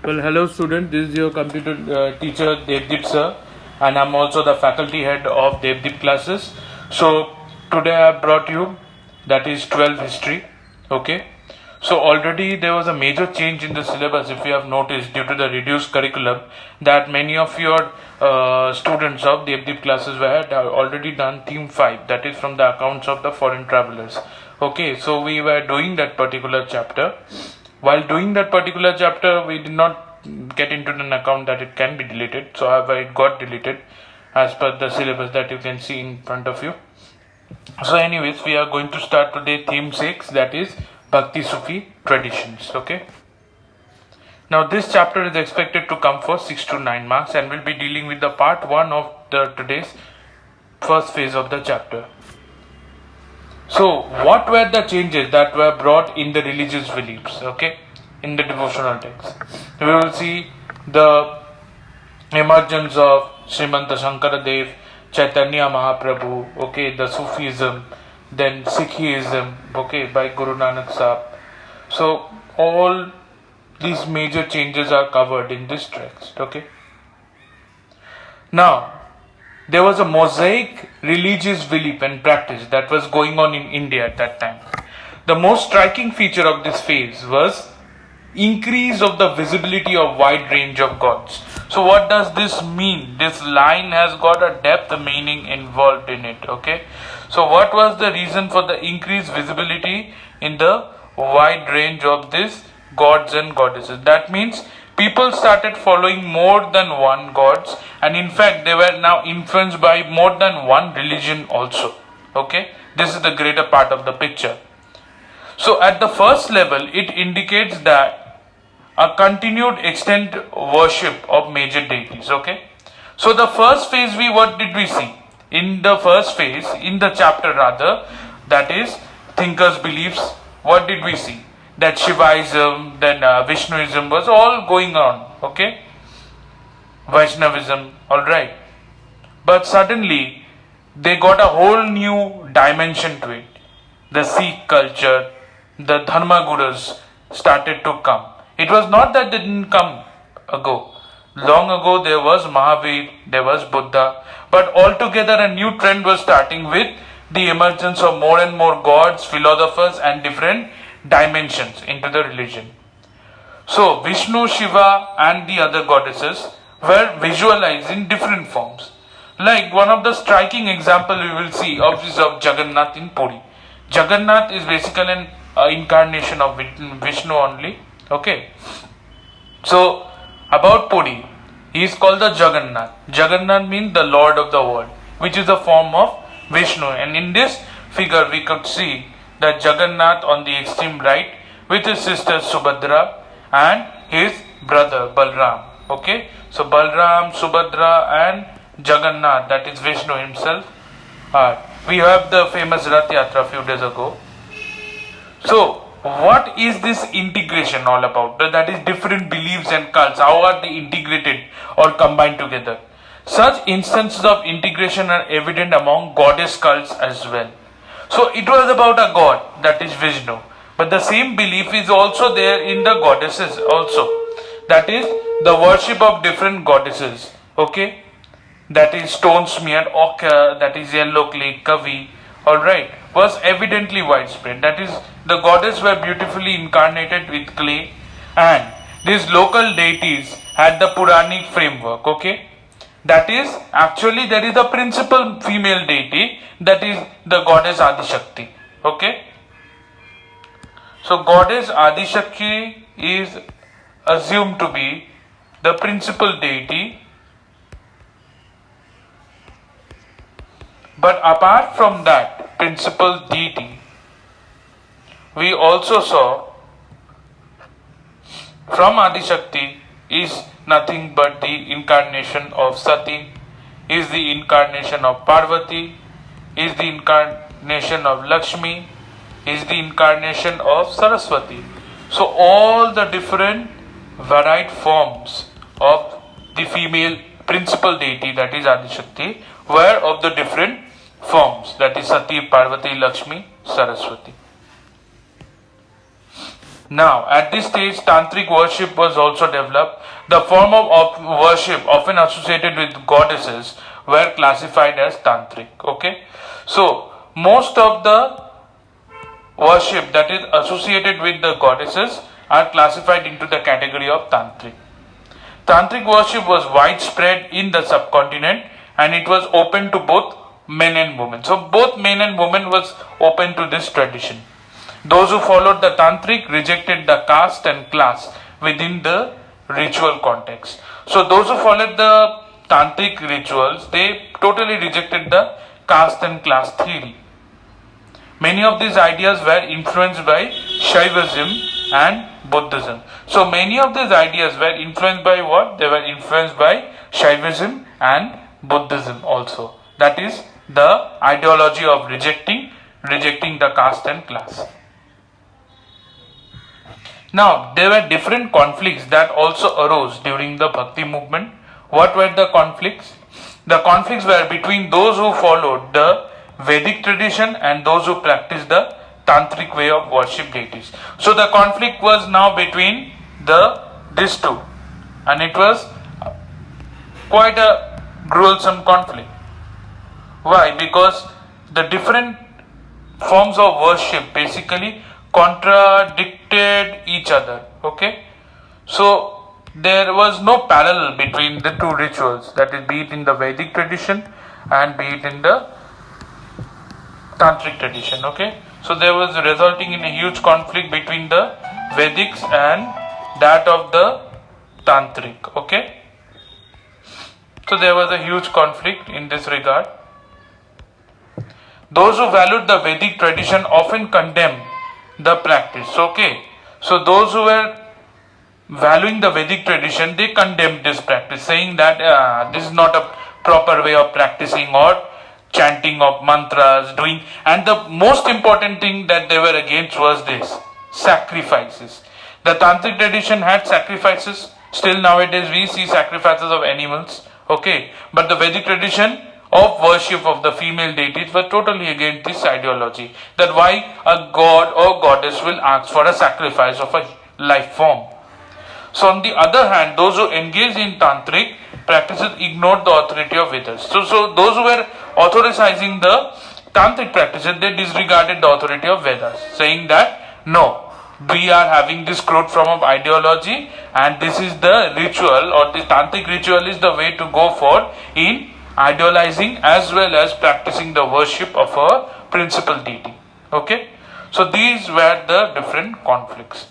Well, hello student. This is your computer teacher Devdeep sir, and I'm also the faculty head of Devdeep classes. So today I brought you that is 12 history. Okay. So already there was a major change in the syllabus, if you have noticed, due to the reduced curriculum, that many of your students of Devdeep classes had already done theme 5, that is from the accounts of the foreign travelers. Okay, so we were doing that particular chapter. While doing that particular chapter, we did not get into an account that it can be deleted. So however, it got deleted as per the syllabus that you can see in front of you. So anyways, we are going to start today theme 6, that is Bhakti Sufi traditions. Okay. Now this chapter is expected to come for 6 to 9 marks, and we'll be dealing with the part 1 of the today's first phase of the chapter. So, what were the changes that were brought in the religious beliefs, okay, in the devotional texts? We will see the emergence of Srimanta Shankaradev, Chaitanya Mahaprabhu, okay, the Sufism, then Sikhism, okay, by Guru Nanak Sahib. So, all these major changes are covered in this text, okay. Now, there was a mosaic religious belief and practice that was going on in India at that time. The most striking feature of this phase was increase of the visibility of wide range of gods. So what does this mean? This line has got a depth meaning involved in it. Okay. So what was the reason for the increased visibility in the wide range of these gods and goddesses? That means people started following more than one gods, and in fact they were now influenced by more than one religion also. Okay, this is the greater part of the picture. So at the first level, it indicates that a continued extent worship of major deities. Okay, so the first phase, what did we see in the first phase, in the chapter rather, that is thinkers beliefs? What did we see? That Shivaism, then Vishnuism was all going on, okay? Vaishnavism, alright. But suddenly, they got a whole new dimension to it. The Sikh culture, the Dharma Gurus started to come. It was not that they didn't come ago. Long ago, there was Mahavir, there was Buddha, but altogether a new trend was starting with the emergence of more and more gods, philosophers, and different dimensions into the religion. So Vishnu, Shiva and the other goddesses were visualized in different forms. Like one of the striking example we will see of is of Jagannath in Puri. Jagannath is basically an incarnation of Vishnu only. Okay. So about Puri, he is called the Jagannath. Jagannath means the Lord of the world, which is a form of Vishnu. And in this figure we could see that Jagannath on the extreme right with his sister Subhadra and his brother Balram. Okay, so Balram, Subhadra and Jagannath, that is Vishnu himself. We have the famous Rath Yatra a few days ago. So what is this integration all about? That is different beliefs and cults. How are they integrated or combined together? Such instances of integration are evident among goddess cults as well. So it was about a god, that is Vishnu. But the same belief is also there in the goddesses also. That is the worship of different goddesses. Okay. That is stone smeared ochre, that is yellow clay, kavi. Alright. Was evidently widespread. That is the goddess were beautifully incarnated with clay, and these local deities had the Puranic framework. Okay. That is, actually there is a principal female deity, that is the goddess Adishakti. Okay. So goddess Adishakti is assumed to be the principal deity. But apart from that principal deity, we also saw from Adishakti is nothing but the incarnation of Sati, is the incarnation of Parvati, is the incarnation of Lakshmi, is the incarnation of Saraswati. So all the different varied forms of the female principal deity, that is Adishakti, were of the different forms, that is Sati, Parvati, Lakshmi, Saraswati. Now, at this stage, tantric worship was also developed. The form of worship often associated with goddesses were classified as tantric. Okay, so most of the worship that is associated with the goddesses are classified into the category of tantric. Tantric worship was widespread in the subcontinent and it was open to both men and women. So both men and women was open to this tradition. Those who followed the tantric rejected the caste and class within the ritual context. So those who followed the tantric rituals, they totally rejected the caste and class theory. Many of these ideas were influenced by Shaivism and Buddhism. So many of these ideas were influenced by what? They were influenced by Shaivism and Buddhism also. That is the ideology of rejecting the caste and class. Now, there were different conflicts that also arose during the Bhakti movement. What were the conflicts? The conflicts were between those who followed the Vedic tradition and those who practiced the tantric way of worship deities. So the conflict was now between these two, and it was quite a gruesome conflict. Why? Because the different forms of worship basically contradicted each other. Okay, so there was no parallel between the two rituals, that is, be it in the Vedic tradition and be it in the tantric tradition. Okay, so there was resulting in a huge conflict between the Vedics and that of the tantric. Okay, so there was a huge conflict in this regard. Those who valued the Vedic tradition often condemned the practice. Okay, so those who were valuing the Vedic tradition, they condemned this practice, saying that this is not a proper way of practicing or chanting of mantras, doing, and the most important thing that they were against was this: sacrifices. The tantric tradition had sacrifices. Still nowadays we see sacrifices of animals. Okay, but the Vedic tradition of worship of the female deities were totally against this ideology, that why a god or goddess will ask for a sacrifice of a life form. So on the other hand, those who engaged in tantric practices ignored the authority of Vedas. So those who were authorizing the tantric practices, they disregarded the authority of Vedas, saying that no, we are having this crude form of ideology and this is the ritual, or the tantric ritual is the way to go for in idealizing as well as practicing the worship of a principal deity. Okay, so these were the different conflicts.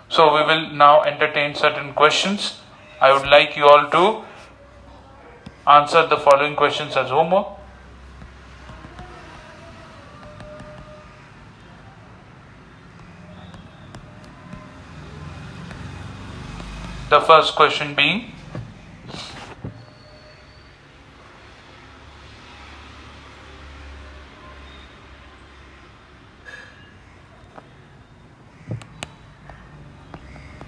So we will now entertain certain questions. I would like you all to answer the following questions as homework. The first question being,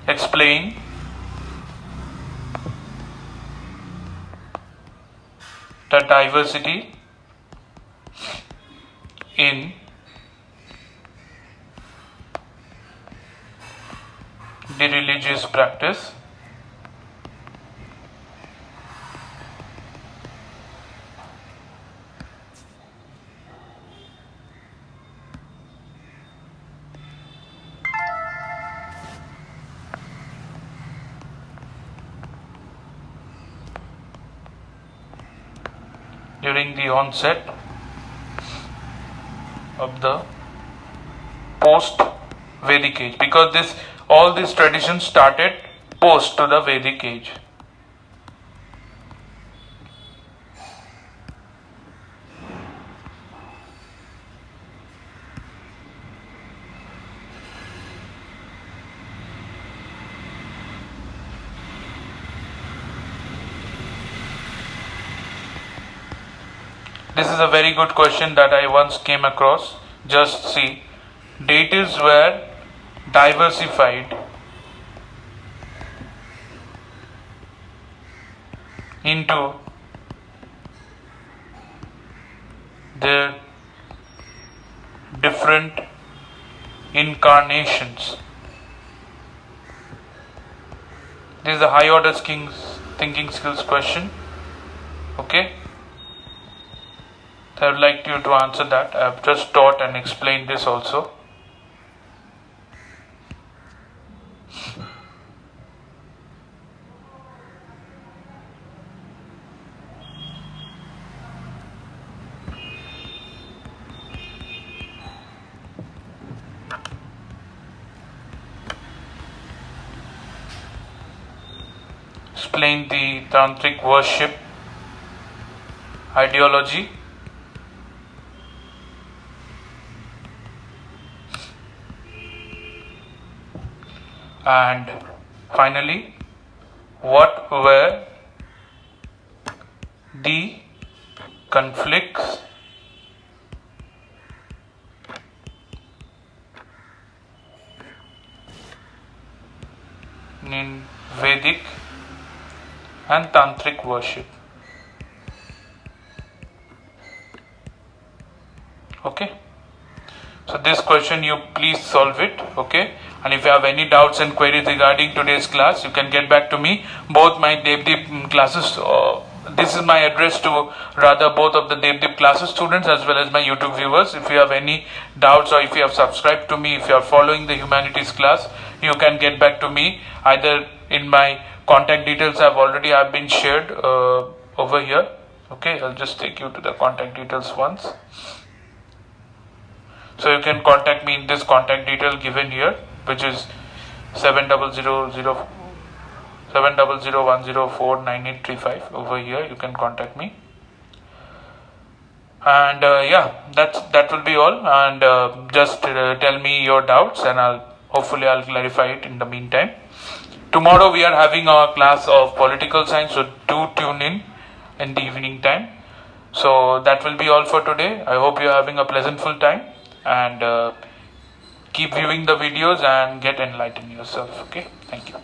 explain the diversity in the religious practice during the onset of the post Vedic age, because all these traditions started post to the Vedic age. This is a very good question that I once came across. Just see, deities were diversified into their different incarnations This is a high order thinking skills question. Okay. I would like you to answer that. I have just taught and explained this also. Explain the tantric worship ideology. And finally, what were the conflicts in Vedic and tantric worship? Okay. So this question you please solve it. Okay. And if you have any doubts and queries regarding today's class, you can get back to me. Both my Devdeep classes, this is my address to rather both of the Devdeep classes students as well as my YouTube viewers. If you have any doubts or if you have subscribed to me, if you are following the humanities class, you can get back to me either in my contact details have been shared over here. Okay, I'll just take you to the contact details once. So you can contact me in this contact detail given here, which is 700104835. Over here you can contact me. And that will be all. And just tell me your doubts, and I'll clarify it in the meantime. Tomorrow we are having our class of political science, so do tune in the evening time. So that will be all for today. I hope you are having a pleasantful time, and keep viewing the videos and get enlightened yourself. Okay, thank you.